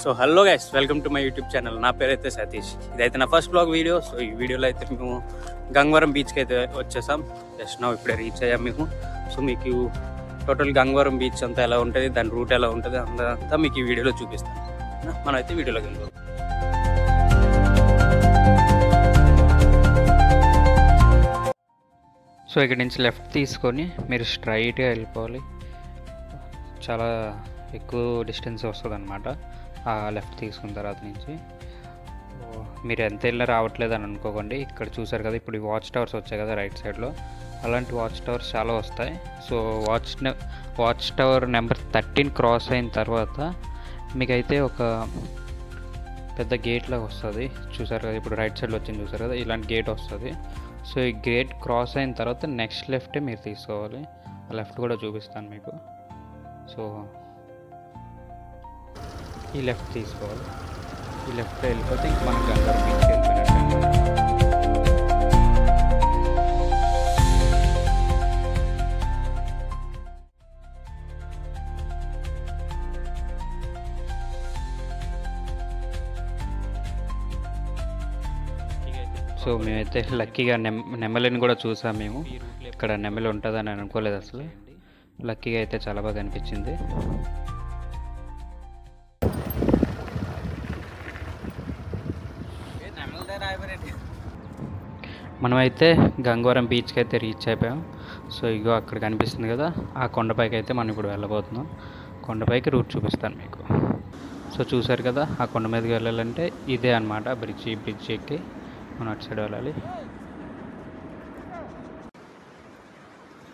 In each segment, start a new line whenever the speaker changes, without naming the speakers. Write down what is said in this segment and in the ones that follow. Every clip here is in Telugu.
So hello guys, welcome to my YouTube channel. నా పేరు అయితే సతీష్. ఇదైతే నా ఫస్ట్ బ్లాగ్ వీడియో. సో ఈ వీడియోలో అయితే మేము గంగవరం బీచ్కి అయితే వచ్చేసాం. జస్ట్ నా ఇప్పుడే రీచ్ అయ్యాం మేము. సో మీకు టోటల్ గంగవరం బీచ్ అంతా ఎలా ఉంటుంది, దాని రూట్ ఎలా ఉంటుంది అంతా మీకు ఈ వీడియోలో చూపిస్తాను. మనం అయితే వీడియోలోకి వెళ్ళిపోతాం. సో ఇక్కడ నుంచి లెఫ్ట్ తీసుకొని మీరు స్ట్రైట్గా వెళ్ళిపోవాలి. చాలా ఎక్కువ డిస్టెన్స్ వస్తుంది అనమాట ఆ లెఫ్ట్ తీసుకున్న తర్వాత నుంచి. మీరు ఎంత వెళ్ళినా రావట్లేదు అని అనుకోకండి. ఇక్కడ చూసారు కదా, ఇప్పుడు ఈ వాచ్ టవర్స్ వచ్చాయి కదా రైట్ సైడ్లో, అలాంటి వాచ్ టవర్స్ చాలా వస్తాయి. So watch tower number 13 cross అయిన తర్వాత మీకైతే ఒక పెద్ద గేట్ లాగా వస్తుంది. చూసారు కదా, ఇప్పుడు రైట్ సైడ్లో వచ్చింది చూసారు కదా, ఇలాంటి గేట్ వస్తుంది. సో ఈ గేట్ క్రాస్ అయిన తర్వాత నెక్స్ట్ లెఫ్టే మీరు తీసుకోవాలి. ఆ లెఫ్ట్ కూడా చూపిస్తాను మీకు. సో ఈ లెఫ్ట్ తీసుకోవాలి. ఈ లెఫ్ట్ వెళ్ళిపోతే ఇంక మనకి గంగవరం బీచ్కి వెళ్ళిపోయినట్టు. సో మేమైతే లక్కీగా నెమలిని కూడా చూసాం మేము. ఇక్కడ నెమలి ఉంటుందని అనుకోలేదు అసలు. లక్కీగా అయితే చాలా బాగా అనిపించింది. మనమైతే గంగవరం బీచ్కి అయితే రీచ్ అయిపోయాం. సో ఇగో అక్కడ కనిపిస్తుంది కదా, ఆ కొండపైకి అయితే మనం ఇప్పుడు వెళ్ళబోతున్నాం. కొండపైకి రూట్ చూపిస్తాను మీకు. సో చూసారు కదా, ఆ కొండ మీదకి వెళ్ళాలంటే ఇదే అనమాట బ్రిడ్జ్ ఎక్కి మనం అటు సైడ్ వెళ్ళాలి.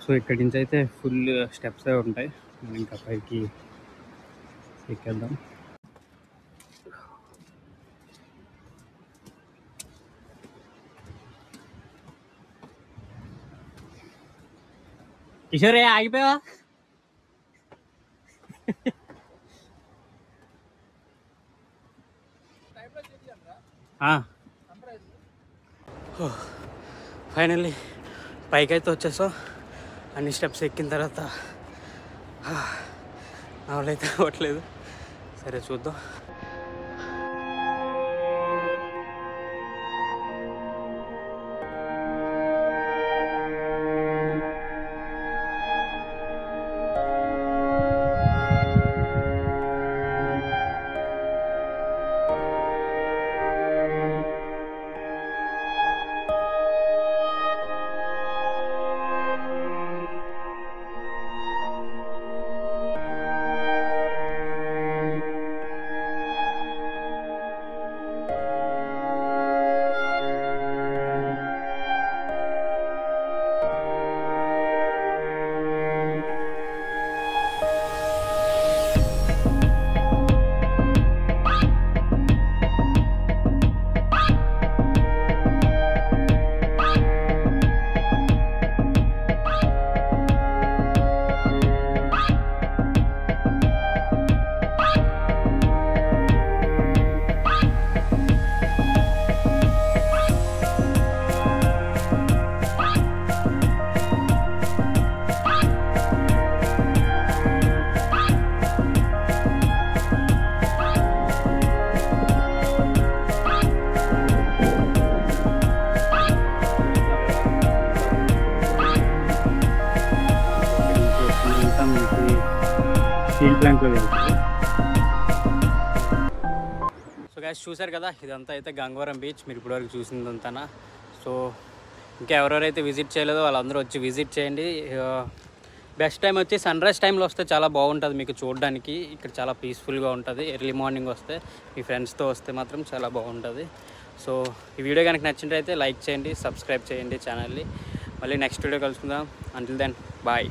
సో ఇక్కడి నుంచి అయితే ఫుల్ స్టెప్స్ ఉంటాయి. మనం ఇంకా పైకి ఎక్కేద్దాం. కిషోరే ఆగిపోయావా? ఫైనల్లీ పైకి అయితే వచ్చేసాం. అన్ని స్టెప్స్ ఎక్కిన తర్వాత నా వల్ల అయితే అవ్వట్లేదు. సరే చూద్దాం. సో గైస్ చూసారు కదా, ఇదంతా అయితే గంగవరం బీచ్. మీరు ఇప్పటివరకు చూసిందంతా. సో ఇంకా ఎవరెవరైతే విజిట్ చేయలేదో వాళ్ళందరూ వచ్చి విజిట్ చేయండి. బెస్ట్ టైం వచ్చి సన్ రైజ్ టైంలో వస్తే చాలా బాగుంటుంది మీకు చూడడానికి. ఇక్కడ చాలా పీస్ఫుల్గా ఉంటుంది. ఎర్లీ మార్నింగ్ వస్తే మీ ఫ్రెండ్స్తో వస్తే మాత్రం చాలా బాగుంటుంది. సో ఈ వీడియో కనుక నచ్చినట్లయితే లైక్ చేయండి, సబ్స్క్రైబ్ చేయండి ఛానల్ని. మళ్ళీ నెక్స్ట్ వీడియో కలుసుకుందాం. Until then bye.